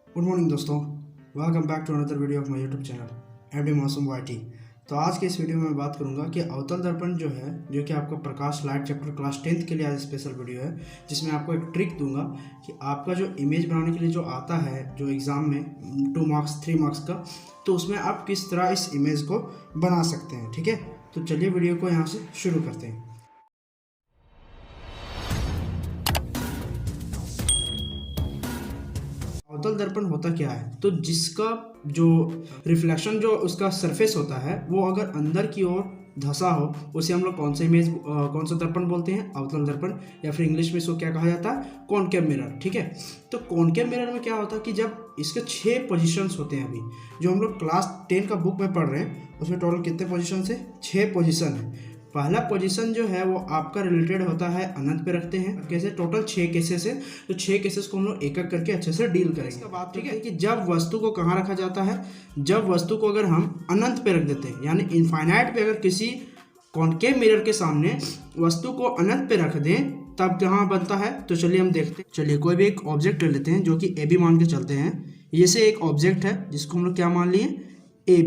Good morning दोस्तों, welcome back to another video of my YouTube channel MD Mausam YT. तो आज के इस वीडियो में बात करूंगा कि अवतल दर्पण जो है, जो कि आपका प्रकाश लाइट चैप्टर क्लास 10th के लिए आज स्पेशल वीडियो है, जिसमें आपको एक ट्रिक दूंगा कि आपका जो इमेज बनाने के लिए जो आता है जो एग्ज़ाम में 2 मार्क्स 3 मार्क्स का, तो उसमें आप किस तरह इस इमेज को बना सकते हैं। ठीक है, तो चलिए वीडियो को यहाँ से शुरू करते हैं। अवतल दर्पण होता क्या है? तो जिसका जो रिफ्लेक्शन जो उसका सरफेस होता है वो अगर अंदर की ओर धंसा हो, उसे हम लोग कौन सा दर्पण बोलते हैं? अवतल दर्पण, या फिर इंग्लिश में इसको क्या कहा जाता है? Concave mirror. ठीक है, तो कॉनकेव मिरर में क्या होता है कि जब इसके 6 पोजीशंस होते हैं, अभी जो हम लोग क्लास 10 का बुक में पढ़ रहे हैं उसमें टोटल कितने पोजीशन है? 6 पोजीशन है। पहला पोजीशन जो है वो आपका रिलेटेड होता है अनंत पे रखते हैं। कैसे? टोटल 6 केसेस है, तो 6 केसेस को हम लोग एक एक करके अच्छे से डील करेंगे। इसका बात ठीक है कि जब वस्तु को कहाँ रखा जाता है, जब वस्तु को अगर हम अनंत पे रख देते हैं, यानी इनफाइनाइट पे अगर किसी कॉनकेव मिरर के सामने वस्तु को अनंत पे रख दें तब कहाँ बनता है। तो चलिए हम देखते हैं। चलिए कोई भी एक ऑब्जेक्ट ले लेते हैं जो कि ए बी मान के चलते हैं। ये से एक ऑब्जेक्ट है जिसको हम लोग क्या मान लिए? A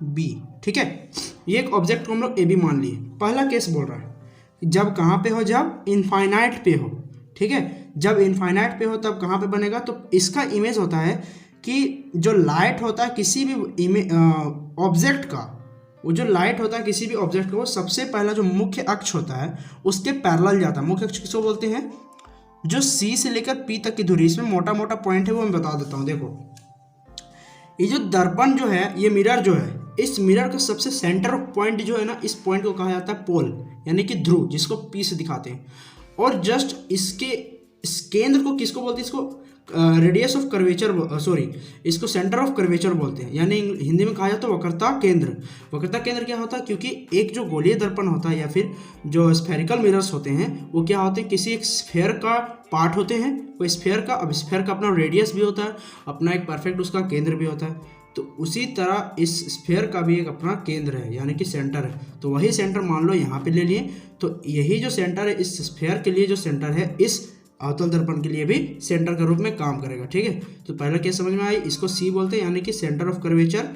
B. ठीक है, ये एक ऑब्जेक्ट को हम लोग ए बी मान लिए। पहला केस बोल रहा है जब कहाँ पे हो? जब इनफाइनाइट पे हो। ठीक है, जब इनफाइनाइट पे हो तब कहाँ पे बनेगा? तो इसका इमेज होता है कि जो लाइट होता है किसी भी ऑब्जेक्ट का, वो जो लाइट होता है किसी भी ऑब्जेक्ट का, वो सबसे पहला जो मुख्य अक्ष होता है उसके पैरेलल जाता है। मुख्य अक्ष किसको बोलते हैं? जो सी से लेकर पी तक की दूरी, इसमें मोटा मोटा पॉइंट है वो मैं बता देता हूँ। देखो, ये जो दर्पण जो है, ये मिरर जो है, इस मिरर का सबसे सेंटर ऑफ पॉइंट जो है ना, इस पॉइंट को कहा जाता है पोल, यानी कि ध्रुव, जिसको पी से दिखाते हैं। और जस्ट इसके इस केंद्र को किसको बोलते हैं? इसको रेडियस ऑफ कर्वेचर, सॉरी, इसको सेंटर ऑफ कर्वेचर बोलते हैं, यानी हिंदी में कहा जाता है वक्रता केंद्र। वक्रता केंद्र क्या होता है? क्योंकि एक जो गोलीय दर्पण होता है या फिर जो स्फेरिकल मिरर्स होते हैं वो क्या होते हैं? किसी एक स्फेयर का पार्ट होते हैं। वो स्फेयर का, अब स्फेयर का अपना रेडियस भी होता है, अपना एक परफेक्ट उसका केंद्र भी होता है। तो उसी तरह इस स्फेयर का भी एक अपना केंद्र है, यानी कि सेंटर है। तो वही सेंटर मान लो यहाँ पे ले लिए, तो यही जो सेंटर है इस स्फेयर के लिए, जो सेंटर है इस अवतल दर्पण के लिए भी सेंटर के रूप में काम करेगा। ठीक है, तो पहला केस समझ में आई। इसको सी बोलते हैं, यानी कि सेंटर ऑफ कर्वेचर।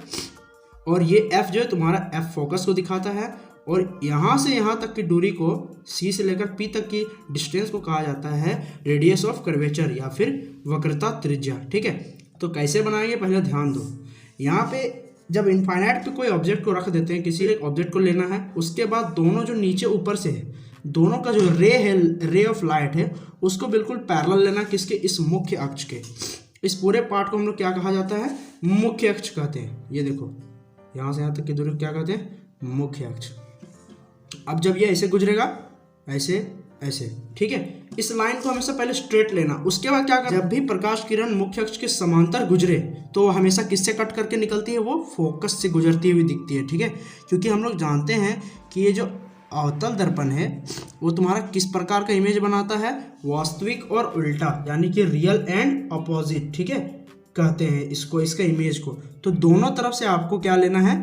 और ये एफ जो है तुम्हारा एफ फोकस को दिखाता है। और यहाँ से यहाँ तक की दूरी को, सी से लेकर पी तक की डिस्टेंस को कहा जाता है रेडियस ऑफ कर्वेचर या फिर वक्रता त्रिज्या। ठीक है, तो कैसे बनाएंगे पहले ध्यान दो। यहाँ पे जब इनफाइनाइट पे कोई ऑब्जेक्ट को रख देते हैं, किसी एक ऑब्जेक्ट को लेना है, उसके बाद दोनों जो नीचे ऊपर से है, दोनों का जो रे है, रे ऑफ लाइट है, उसको बिल्कुल पैरेलल लेना। किसके? इस मुख्य अक्ष के। इस पूरे पार्ट को हम लोग क्या कहा जाता है? मुख्य अक्ष कहते हैं। ये देखो, यहाँ से यहाँ तक की दूरी को क्या कहते हैं? मुख्य अक्ष। अब जब ये ऐसे गुजरेगा, ऐसे ऐसे, ठीक है, इस लाइन को हमेशा पहले स्ट्रेट लेना। उसके बाद क्या करना? जब भी प्रकाश किरण मुख्य अक्ष के समांतर गुजरे तो वो हमेशा किससे कट करके निकलती है? वो फोकस से गुजरती हुई दिखती है। ठीक है, क्योंकि हम लोग जानते हैं कि ये जो अवतल दर्पण है वो तुम्हारा किस प्रकार का इमेज बनाता है? वास्तविक और उल्टा, यानी कि रियल एंड अपोजिट। ठीक है, कहते हैं इसको, इसका इमेज को। तो दोनों तरफ से आपको क्या लेना है?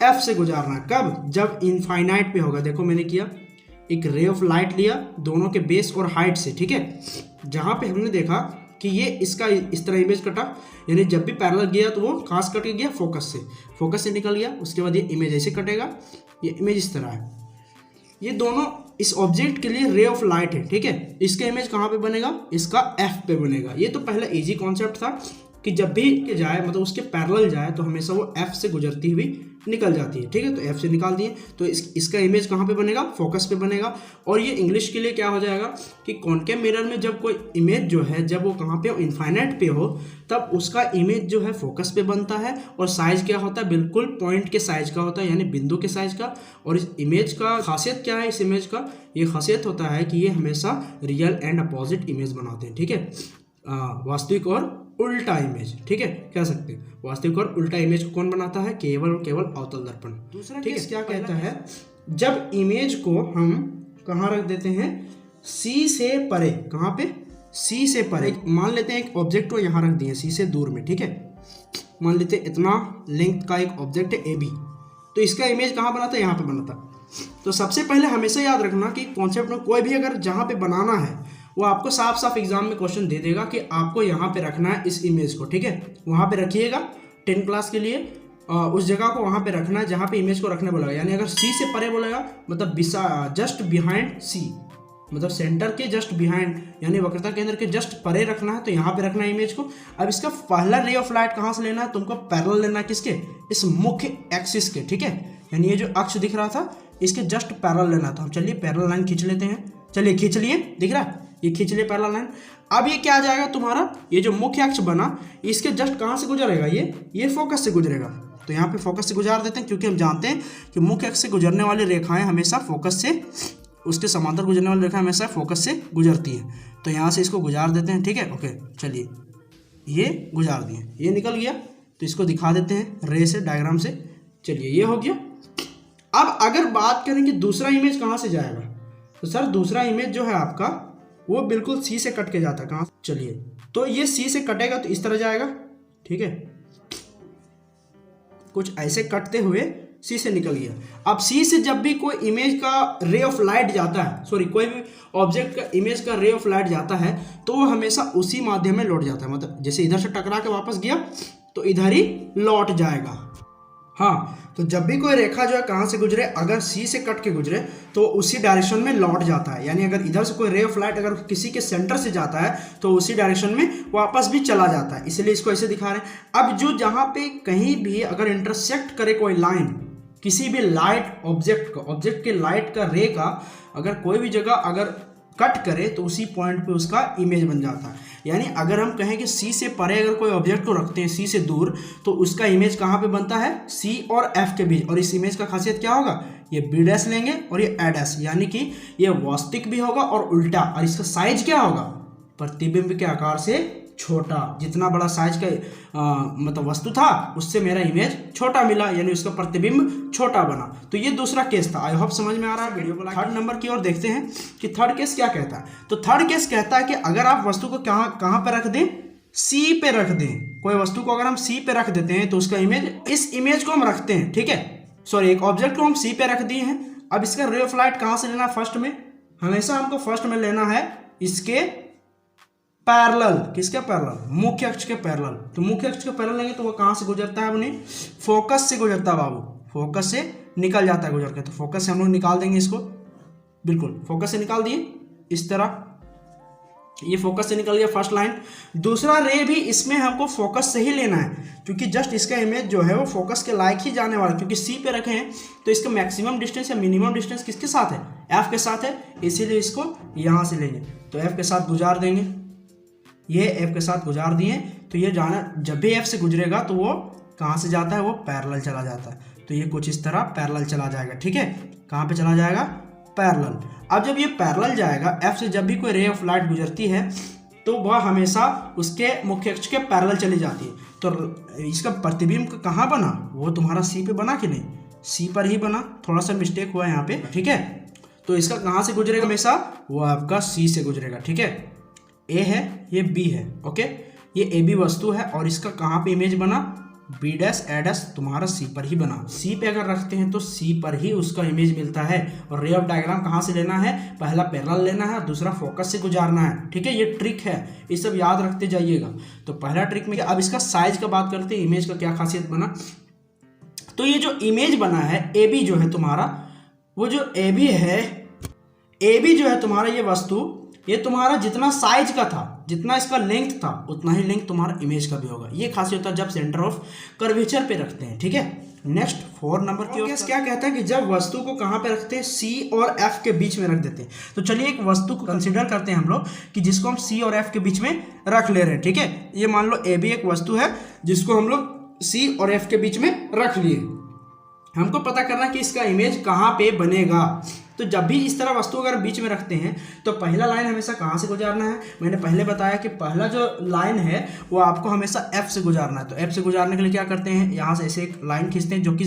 एफ से गुजारना। कब? जब इनफाइनाइट पे होगा। देखो मैंने किया, एक रे ऑफ लाइट लिया दोनों के बेस और हाइट से। ठीक है, जहां पे हमने देखा कि ये इसका इस तरह इमेज कटा, यानी जब भी पैरेलल गया तो वो खास कट के गया फोकस से निकल गया। उसके बाद ये इमेज ऐसे कटेगा, ये इमेज इस तरह है। ये दोनों इस ऑब्जेक्ट के लिए रे ऑफ लाइट है। ठीक है, इसका इमेज कहाँ पे बनेगा? इसका एफ पे बनेगा। ये तो पहला इजी कॉन्सेप्ट था कि जब भी जाए, मतलब उसके पैरेलल जाए, तो हमेशा वो एफ से गुजरती हुई निकल जाती है। ठीक है, तो एफ से निकाल दिए, तो इसका इमेज कहाँ पे बनेगा? फोकस पे बनेगा। और ये इंग्लिश के लिए क्या हो जाएगा कि कॉनकेव मिरर में जब कोई इमेज जो है, जब वो कहाँ पे हो? इनफाइनाइट पे हो, तब उसका इमेज जो है फोकस पे बनता है। और साइज क्या होता है? बिल्कुल पॉइंट के साइज का होता है, यानी बिंदु के साइज का। और इस इमेज का खासियत क्या है? इस इमेज का ये खासियत होता है कि ये हमेशा रियल एंड अपोजिट इमेज बनाते हैं। ठीक है, वास्तविक और उल्टा इमेज। ठीक है, कह सकते हैं वास्तविक और उल्टा इमेज को कौन बनाता है? केवल और केवल अवतल दर्पण। दूसरा केस क्या कहता है? जब इमेज को हम कहाँ रख देते हैं? सी से परे। कहाँ पे? सी से परे। मान लेते हैं एक ऑब्जेक्ट को यहाँ रख दिए सी से दूर में। ठीक है, मान लेते हैं इतना लेंथ का एक ऑब्जेक्ट है ए बी, तो इसका इमेज कहाँ बनाता है? यहाँ पे बनाता। तो सबसे पहले हमेशा याद रखना कि कॉन्सेप्ट में कोई भी अगर जहाँ पे बनाना है वो आपको साफ साफ एग्जाम में क्वेश्चन दे देगा कि आपको यहाँ पे रखना है इस इमेज को, ठीक है। वहाँ पे रखिएगा 10 क्लास के लिए, उस जगह को वहाँ पे रखना है जहाँ पे इमेज को रखने बोलेगा। यानी अगर सी से परे बोलेगा मतलब जस्ट बिहाइंड सी, मतलब सेंटर के जस्ट बिहाइंड यानी वक्रता केंद्र के जस्ट परे रखना है, तो यहाँ पे रखना है इमेज को। अब इसका पहला रे ऑफ लाइट कहाँ से लेना है, तुमको पैरेलल लेना है किसके, इस मुख्य एक्सिस के, ठीक है। यानी ये जो अक्ष दिख रहा था इसके जस्ट पैरेलल लेना है। तो हम चलिए पैरेलल लाइन खींच लेते हैं, चलिए खींच लिए, दिख रहा है, ये खींच लिए पैरेलल लाइन। अब ये क्या आ जाएगा तुम्हारा, ये जो मुख्य अक्ष बना इसके जस्ट कहाँ से गुजरेगा, ये फोकस से गुजरेगा। तो यहाँ पे फोकस से गुजार देते हैं, क्योंकि हम जानते हैं कि मुख्य अक्ष से गुजरने वाली रेखाएं हमेशा फोकस से, उसके समांतर गुजरने वाली रेखा हमेशा फोकस से गुजरती है। तो यहाँ से इसको गुजार देते हैं, ठीक है। ओके चलिए ये गुजार दिए, ये निकल गया। तो इसको दिखा देते हैं रे से, डायग्राम से। चलिए ये हो गया। अब अगर बात करें कि दूसरा इमेज कहाँ से जाएगा, तो सर दूसरा इमेज जो है आपका वो बिल्कुल सी से कट के जाता है। कहाँ, चलिए तो ये सी से कटेगा तो इस तरह जाएगा, ठीक है, कुछ ऐसे कटते हुए सी से निकल गया। अब सी से जब भी कोई इमेज का रे ऑफ लाइट जाता है, सॉरी कोई भी ऑब्जेक्ट का इमेज का रे ऑफ लाइट जाता है तो वो हमेशा उसी माध्यम में लौट जाता है। मतलब जैसे इधर से टकरा के वापस गया तो इधर ही लौट जाएगा। हाँ, तो जब भी कोई रेखा जो है कहाँ से गुजरे, अगर सी से कट के गुजरे तो उसी डायरेक्शन में लौट जाता है। यानी अगर इधर से कोई रे ऑफ लाइट अगर किसी के सेंटर से जाता है तो उसी डायरेक्शन में वापस भी चला जाता है, इसलिए इसको ऐसे दिखा रहे हैं। अब जो जहाँ पे कहीं भी अगर इंटरसेक्ट करे कोई लाइन किसी भी लाइट ऑब्जेक्ट के लाइट का रे का, अगर कोई भी जगह अगर कट करे तो उसी पॉइंट पे उसका इमेज बन जाता है। यानी अगर हम कहें कि सी से परे अगर कोई ऑब्जेक्ट को रखते हैं सी से दूर, तो उसका इमेज कहाँ पे बनता है, सी और एफ के बीच। और इस इमेज का खासियत क्या होगा, ये बी डैश लेंगे और ये ए डैश, यानी कि ये वास्तविक भी होगा और उल्टा। और इसका साइज क्या होगा, प्रतिबिंब के आकार से छोटा। जितना बड़ा साइज का मतलब वस्तु था उससे मेरा इमेज छोटा मिला, यानी उसका प्रतिबिंब छोटा बना। तो ये दूसरा केस था। आई होप समझ में आ रहा है। वीडियो को थर्ड नंबर की ओर देखते हैं कि थर्ड केस क्या कहता है। तो थर्ड केस कहता है कि अगर आप वस्तु को कहाँ पे रख दें, सी पे रख दें। कोई वस्तु को अगर हम सी पे रख देते हैं तो उसका इमेज, इस इमेज को हम रखते हैं, ठीक है, सॉरी एक ऑब्जेक्ट को हम सी पे रख दिए हैं। अब इसका रे ऑफ लाइट कहाँ से लेना है, फर्स्ट में, हमेशा हमको फर्स्ट में लेना है इसके पैरेलल। किसके पैरेलल, मुख्य अक्ष के पैरेलल। तो मुख्य अक्ष के पैरेलल लेंगे तो वो कहाँ से गुजरता है, उन्हें फोकस से गुजरता है बाबू, फोकस से निकल जाता है गुजर के। तो फोकस से हम लोग निकाल देंगे इसको, बिल्कुल फोकस से निकाल दिए इस तरह, ये फोकस से निकल गया फर्स्ट लाइन। दूसरा रे भी इसमें हमको फोकस से ही लेना है, क्योंकि जस्ट इसका इमेज जो है वो फोकस के लायक ही जाने वाला है, क्योंकि सी पे रखे हैं तो इसका मैक्सिमम डिस्टेंस या मिनिमम डिस्टेंस किसके साथ है, एफ के साथ है, इसीलिए इसको यहाँ से लेंगे। तो एफ के साथ गुजार देंगे, ये एफ के साथ गुजार दिए। तो ये जाना, जब भी एफ से गुजरेगा तो वो कहाँ से जाता है, वो पैरेलल चला जाता है। तो ये कुछ इस तरह पैरेलल चला जाएगा, ठीक है। कहाँ पे चला जाएगा, पैरेलल। अब जब ये पैरेलल जाएगा, एफ से जब भी कोई रे ऑफ लाइट गुजरती है तो वह हमेशा उसके मुख्य अक्ष के पैरेलल चली जाती है। तो इसका प्रतिबिंब कहाँ बना, वो तुम्हारा सी पे बना कि नहीं, सी पर ही बना, थोड़ा सा मिस्टेक हुआ है यहाँ पे, ठीक है। तो इसका कहाँ से गुजरेगा, हमेशा वो आपका सी से गुजरेगा, ठीक है। ए है, ये बी है, ओके, ये ए बी वस्तु है और इसका कहाँ पे इमेज बना, बी डैश ए डैश तुम्हारा सी पर ही बना। सी पे अगर रखते हैं तो सी पर ही उसका इमेज मिलता है। और रे ऑफ डायग्राम कहाँ से लेना है, पहला पैरेलल लेना है, दूसरा फोकस से गुजारना है, ठीक है। ये ट्रिक है, ये सब याद रखते जाइएगा। तो पहला ट्रिक में, अब इसका साइज का बात करते हैं, इमेज का क्या खासियत बना। तो ये जो इमेज बना है ए बी जो है तुम्हारा, वो जो ए बी है, ए बी जो है तुम्हारा ये वस्तु, ये तुम्हारा जितना साइज का था, जितना इसका लेंथ था, उतना ही लेंथ तुम्हारा इमेज का भी होगा। ये खासियत है जब सेंटर ऑफ कर्वेचर पे रखते हैं, ठीक है। नेक्स्ट 4 नंबर की केस क्या कहता है कि जब वस्तु को कहाँ पे रखते हैं, सी और एफ के बीच में रख देते हैं। तो चलिए एक वस्तु को कंसिडर करते हैं हम लोग कि जिसको हम सी और एफ के बीच में रख ले रहे हैं, ठीक है। ये मान लो ए बी एक वस्तु है जिसको हम लोग सी और एफ के बीच में रख लिए। हमको पता करना कि इसका इमेज कहाँ पे बनेगा। तो जब भी इस तरह वस्तु अगर बीच में रखते हैं तो पहला लाइन हमेशा कहाँ से गुजारना है, मैंने पहले बताया कि पहला जो लाइन है वो आपको हमेशा एफ से गुजारना है। तो एफ से गुजारने के लिए क्या करते हैं, यहाँ से ऐसे एक लाइन खींचते हैं जो कि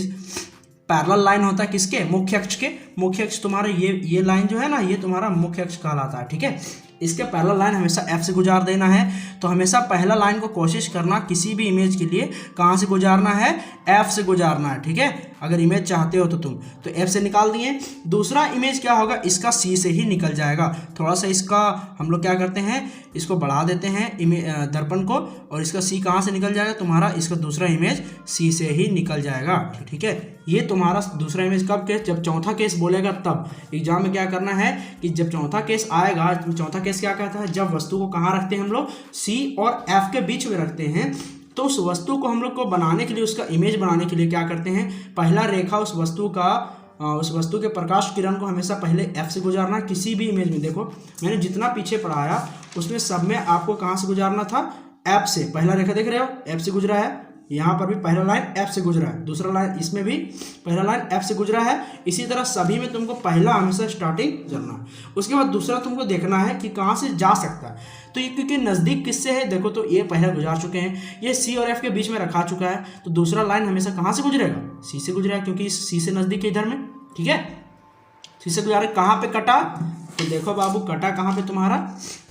पैरेलल लाइन होता है किसके, मुख्य अक्ष के। मुख्य अक्ष तुम्हारा ये लाइन जो है ना, ये तुम्हारा मुख्य अक्ष कहलाता है, ठीक है। इसके पहला लाइन हमेशा एफ से गुजार देना है। तो हमेशा पहला लाइन को कोशिश करना किसी भी इमेज के लिए कहाँ से गुजारना है, एफ से गुजारना है, ठीक है। अगर इमेज चाहते हो तो तुम तो एफ से निकाल दिए। दूसरा इमेज क्या होगा, इसका सी से ही निकल जाएगा। थोड़ा सा इसका हम लोग क्या करते हैं, इसको बढ़ा देते हैं दर्पण को, और इसका सी कहाँ से निकल जाएगा तुम्हारा, इसका दूसरा इमेज सी से ही निकल जाएगा, ठीक है। ये तुम्हारा दूसरा इमेज कब केस, जब चौथा केस बोलेगा तब। एग्जाम में क्या करना है कि जब चौथा केस आएगा, चौथा केस क्या कहता है, जब वस्तु को कहाँ रखते हैं हम लोग, सी और एफ के बीच में रखते हैं। तो उस वस्तु को हम लोग को बनाने के लिए, उसका इमेज बनाने के लिए क्या करते हैं, पहला रेखा उस वस्तु के प्रकाश किरण को हमेशा पहले एफ से गुजारना। किसी भी इमेज में देखो मैंने जितना पीछे पढ़ाया उसमें सब में आपको कहाँ से गुजारना था, एफ से। पहला रेखा देख रहे हो एफ से गुजरा है, यहाँ पर भी पहला लाइन एफ से गुजरा है, दूसरा लाइन इसमें भी पहला लाइन एफ से गुजरा है। इसी तरह सभी में तुमको पहला हमेशा स्टार्टिंग करना है। उसके बाद दूसरा तुमको देखना है कि कहाँ से जा सकता है। तो ये क्योंकि नज़दीक किससे है, देखो तो ये पहला गुजार चुके हैं, ये सी और एफ के बीच में रखा चुका है। तो दूसरा लाइन हमेशा कहाँ से गुजरेगा, सी से गुजरा है, क्योंकि सी से नज़दीक है इधर में, ठीक है। सी से गुजारे, कहाँ पे कटा, तो देखो बाबू कटा कहाँ पे,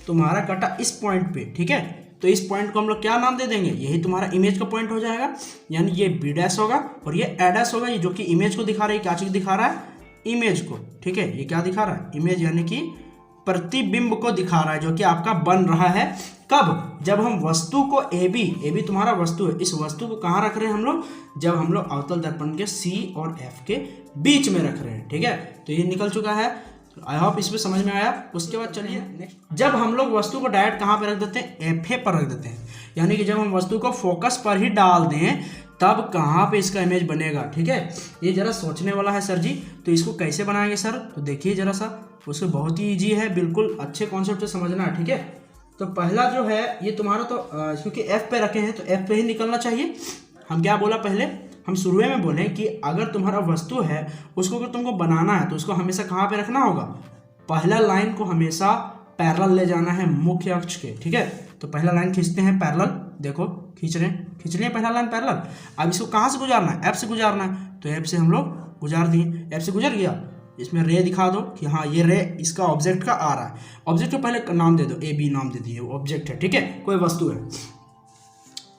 तुम्हारा कटा इस पॉइंट पे, ठीक है। तो इस पॉइंट को हम लोग क्या नाम दे देंगे, यही तुम्हारा इमेज का पॉइंट हो जाएगा, यानी ये बी डैश होगा और ये ए डैश होगा। ये जो कि इमेज को दिखा रहा है, क्या चीज़ दिखा रहा है, इमेज को, ठीक है। ये क्या दिखा रहा है, इमेज, यानी कि प्रतिबिंब को दिखा रहा है जो कि आपका बन रहा है। कब, जब हम वस्तु को ए बी तुम्हारा वस्तु है, इस वस्तु को कहाँ रख रहे हैं हम लोग, जब हम लोग अवतल दर्पण के सी और एफ के बीच में रख रहे हैं, ठीक है। तो ये निकल चुका है, आई होप इसमें समझ में आया। उसके बाद चलिए नेक्स्ट, जब हम लोग वस्तु को डायरेक्ट कहाँ पे रख देते हैं, एफ ए पर रख देते हैं, यानी कि जब हम वस्तु को फोकस पर ही डाल दें तब कहाँ पे इसका इमेज बनेगा, ठीक है। ये जरा सोचने वाला है सर जी, तो इसको कैसे बनाएंगे सर, तो देखिए जरा सा, उसको बहुत ही ईजी है, बिल्कुल अच्छे कॉन्सेप्ट से समझना है, ठीक है। तो पहला जो है ये तुम्हारा, तो क्योंकि एफ पे रखे हैं तो एफ पे ही निकलना चाहिए। हम क्या बोला पहले, हम शुरू में बोले कि अगर तुम्हारा वस्तु है उसको अगर तुमको बनाना है तो उसको हमेशा कहाँ पे रखना होगा, पहला लाइन को हमेशा पैरेलल ले जाना है मुख्य अक्ष के, ठीक है। तो पहला लाइन खींचते हैं पैरेलल, देखो खींच रहे हैं पहला लाइन पैरेलल। अब इसको कहाँ से गुजारना है, एफ से गुजारना है, तो एफ से हम लोग गुजार दिए, एफ से गुजर गया। इसमें रे दिखा दो कि हाँ ये रे इसका ऑब्जेक्ट का आ रहा है, ऑब्जेक्ट को पहले नाम दे दो, ए बी नाम दे दिए, ऑब्जेक्ट है, ठीक है, कोई वस्तु है।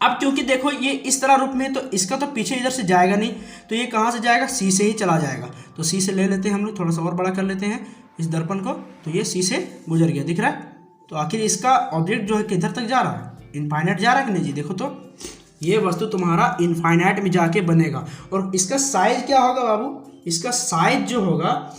अब क्योंकि देखो ये इस तरह रूप में, तो इसका तो पीछे इधर से जाएगा नहीं, तो ये कहाँ से जाएगा, सी से ही चला जाएगा। तो सी से ले लेते हैं हम लोग, थोड़ा सा और बड़ा कर लेते हैं इस दर्पण को, तो ये सी से गुजर गया, दिख रहा है। तो आखिर इसका ऑब्जेक्ट जो है किधर तक जा रहा है, इनफाइनाइट जा रहा है कि नहीं जी, देखो तो ये वस्तु तुम्हारा इनफाइनाइट में जाके बनेगा। और इसका साइज क्या होगा बाबू, इसका साइज जो होगा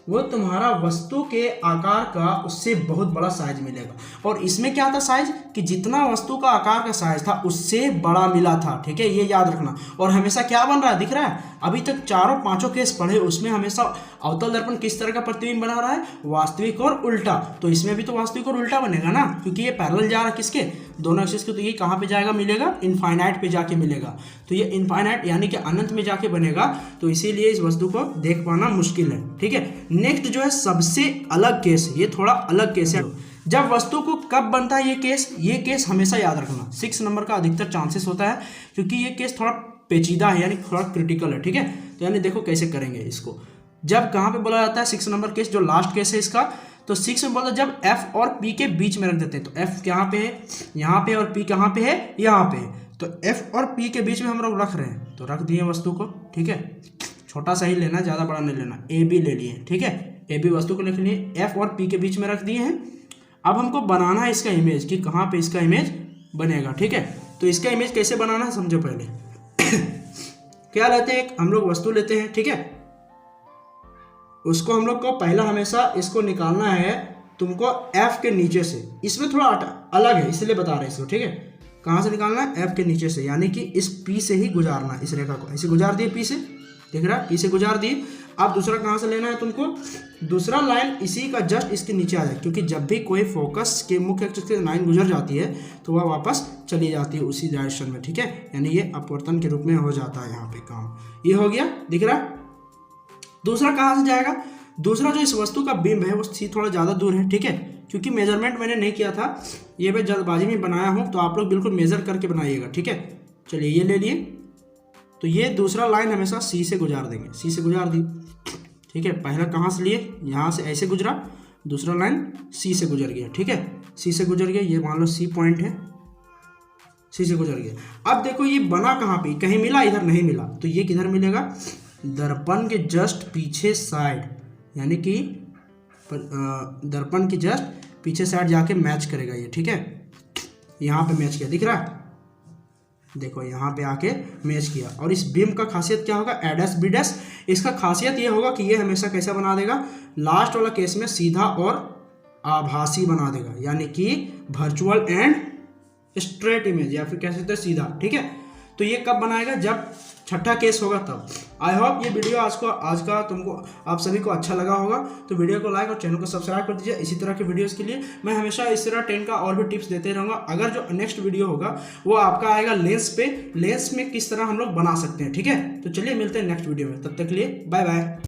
वो तुम्हारा वस्तु के आकार का उससे बहुत बड़ा साइज मिलेगा। और इसमें क्या था साइज, कि जितना वस्तु का आकार का साइज था उससे बड़ा मिला था, ठीक है, ये याद रखना। और हमेशा क्या बन रहा है, दिख रहा है, अभी तक चारों पांचों केस पढ़े उसमें हमेशा अवतल दर्पण किस तरह का प्रतिबिंब बना रहा है, वास्तविक और उल्टा। तो इसमें भी तो वास्तविक और उल्टा बनेगा ना, क्योंकि ये पैरेलल जा रहा है किसके, दोनों एक्सिस के। तो ये कहाँ पे जाएगा, मिलेगा इनफाइनाइट पे जाके मिलेगा। तो ये इनफाइनाइट यानी कि अनंत में जाके बनेगा, तो इसीलिए इस वस्तु को देख पाना मुश्किल है, ठीक है। नेक्स्ट जो है सबसे अलग केस है, ये थोड़ा अलग केस है। जब वस्तु को कब बनता है ये केस हमेशा याद रखना, 6 नंबर का अधिकतर चांसेस होता है, क्योंकि ये केस थोड़ा पेचीदा है, यानी थोड़ा क्रिटिकल है, ठीक है। तो यानी देखो कैसे करेंगे इसको, जब कहाँ पे बोला जाता है 6 नंबर केस, जो लास्ट केस है इसका, तो 6 में बोला जब एफ और पी के बीच में रख देते हैं। तो एफ कहाँ पे है, यहाँ पे, और पी कहाँ पे है, यहाँ पे है। तो एफ और पी के बीच में हम लोग रख रहे हैं, तो रख दिए वस्तु को, ठीक है। छोटा सा ही लेना, ज़्यादा बड़ा नहीं लेना, ए बी ले लिए, ठीक है। ए बी वस्तु को लिख लिए, एफ और पी के बीच में रख दिए हैं। अब हमको बनाना है इसका इमेज, कि कहाँ पे इसका इमेज बनेगा, ठीक है। तो इसका इमेज कैसे बनाना है समझो पहले। क्या लेते हैं, हम लोग वस्तु लेते हैं, ठीक है। उसको हम लोग को पहला हमेशा इसको निकालना है तुमको एफ के नीचे से, इसमें थोड़ा अलग है इसलिए बता रहे हैं इसको, ठीक है। कहाँ से निकालना है, एफ के नीचे से, यानी कि इस पी से ही गुजारना, इस रेखा को ऐसे गुजार दिए, पी से, दिख रहा है, पी से गुजार दिए। अब दूसरा कहाँ से लेना है तुमको, दूसरा लाइन इसी का जस्ट इसके नीचे आ जाए, क्योंकि जब भी कोई फोकस के मुख्य अक्ष से लाइन गुजर जाती है तो वह वापस चली जाती है उसी डायरेक्शन में, ठीक है। यानी ये अपवर्तन के रूप में हो जाता है यहाँ पे काम, ये हो गया, दिख रहा है। दूसरा कहाँ से जाएगा, दूसरा जो इस वस्तु का बिंब है वो सी थोड़ा ज़्यादा दूर है, ठीक है। क्योंकि मेजरमेंट मैंने नहीं किया था, ये मैं जल्दबाजी में बनाया हूँ, तो आप लोग बिल्कुल मेजर करके बनाइएगा, ठीक है। चलिए ये ले लिए, तो ये दूसरा लाइन हमेशा सी से गुजार देंगे, सी से गुजार दी, ठीक है। पहला कहाँ से लिए, यहाँ से ऐसे गुजरा, दूसरा लाइन सी से गुजर गया, ठीक है, सी से गुजर गया, ये मान लो सी पॉइंट है, सी से गुजर गया। अब देखो ये बना कहाँ पे, कहीं मिला, इधर नहीं मिला, तो ये किधर मिलेगा, दर्पण के जस्ट पीछे साइड, यानी कि दर्पण के जस्ट पीछे साइड जाके मैच करेगा ये, ठीक है, यहाँ पे मैच किया, दिख रहा है, देखो यहाँ पे आके मैच किया। और इस बीम का खासियत क्या होगा, ए डैश बी डैश, इसका खासियत ये होगा कि ये हमेशा कैसा बना देगा, लास्ट वाला केस में सीधा और आभासी बना देगा, यानी कि वर्चुअल एंड स्ट्रेट इमेज, या फिर कह सकते हैं सीधा, ठीक है। तो ये कब बनाएगा, जब छठा केस होगा तब। आई होप ये वीडियो आज का तुमको आप सभी को अच्छा लगा होगा, तो वीडियो को लाइक और चैनल को सब्सक्राइब कर दीजिए। इसी तरह के वीडियोस के लिए मैं हमेशा इस तरह 10 का और भी टिप्स देते रहूँगा। अगर जो नेक्स्ट वीडियो होगा वो आपका आएगा लेंस पे, लेंस में किस तरह हम लोग बना सकते हैं, ठीक है। तो चलिए मिलते हैं नेक्स्ट वीडियो में, तब तक के लिए बाय बाय।